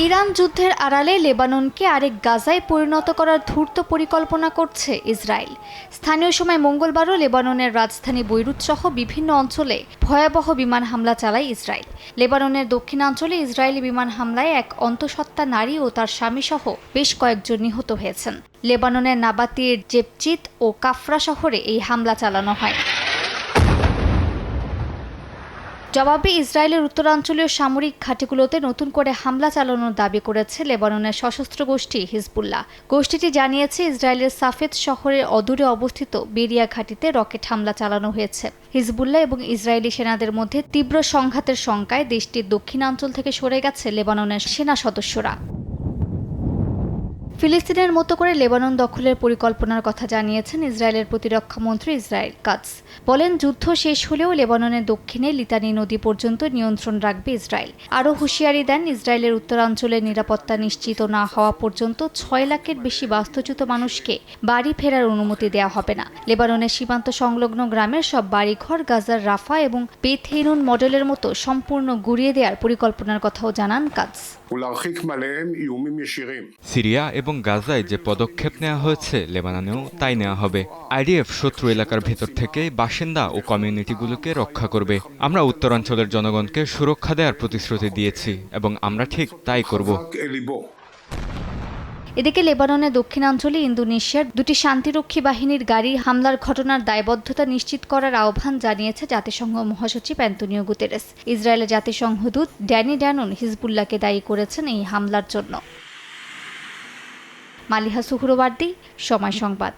Iran যুদ্ধের আড়ালে লেবাননকে আরেক গাজায় পরিণত করার ধূর্ত পরিকল্পনা করছে ইসরায়েল। স্থানীয় সময় মঙ্গলবারও লেবাননের রাজধানী বৈরুত সহ বিভিন্ন অঞ্চলে ভয়াবহ বিমান হামলা চালায় ইসরায়েল। লেবাননের দক্ষিণাঞ্চলে ইসরায়েলি বিমান হামলায় এক অন্তঃসত্ত্বা নারী ও তার স্বামী সহ বেশ কয়েকজন নিহত হয়েছেন। লেবাননের নাবাতির জেপচিত ও কাফরা শহরে এই হামলা চালানো হয়। জবাবে ইসরায়েলের উত্তরাঞ্চলীয় সামরিক ঘাঁটিগুলোতে নতুন করে হামলা চালানোর দাবি করেছে লেবাননের সশস্ত্র গোষ্ঠী হিজবুল্লাহ। গোষ্ঠীটি জানিয়েছে ইসরায়েলের সাফেদ শহরের অদূরে অবস্থিত বেরিয়া ঘাঁটিতে রকেট হামলা চালানো হয়েছে। হিজবুল্লাহ এবং ইসরায়েলি সেনাদের মধ্যে তীব্র সংঘাতের শঙ্কায় দেশটির দক্ষিণাঞ্চল থেকে সরে গেছে লেবাননের সেনা সদস্যরা। ফিলিস্তিনের মতো করে লেবানন দখলের পরিকল্পনার কথা জানিয়েছেন ইসরায়েলের প্রতিরক্ষা মন্ত্রী ইসরায়েল কাটস। বলেন, যুদ্ধ শেষ হলেও লেবাননের দক্ষিণে লিতানি নদী পর্যন্ত নিয়ন্ত্রণ রাখবে ইসরায়েল। আরও হুঁশিয়ারি দেন, ইসরায়েলের উত্তরাঞ্চলের নিরাপত্তা নিশ্চিত না হওয়া পর্যন্ত 6 লাখের বেশি বাস্তুচ্যুত মানুষকে বাড়ি ফেরার অনুমতি দেওয়া হবে না। লেবাননের সীমান্ত সংলগ্ন গ্রামের সব বাড়িঘর গাজার রাফা এবং বেথ হেনুন মডেলের মতো সম্পূর্ণ গুড়িয়ে দেওয়ার পরিকল্পনার কথাও জানান কাটস। সিরিয়া এবং গাজায় যে পদক্ষেপ নেওয়া হয়েছে লেবাননেও তাই নেওয়া হবে। আইডিএফ শত্রু এলাকার ভেতর থেকে বাসিন্দা ও কমিউনিটিগুলোকে রক্ষা করবে। আমরা উত্তরাঞ্চলের জনগণকে সুরক্ষা দেওয়ার প্রতিশ্রুতি দিয়েছি এবং আমরা ঠিক তাই করব। এদিকে লেবাননের দক্ষিণাঞ্চলে ইন্দোনেশিয়ার 2টি শান্তিরক্ষী বাহিনীর গাড়ি হামলার ঘটনার দায়বদ্ধতা নিশ্চিত করার আহ্বান জানিয়েছে জাতিসংঘ মহাসচিব অ্যান্তোনিও গুতেরেস। ইসরায়েলের জাতিসংঘ দূত ড্যানি ড্যানন হিজবুল্লাহকে দায়ী করেছেন এই হামলার জন্য। মালিহা সুহরওয়ার্দী, সময় সংবাদ।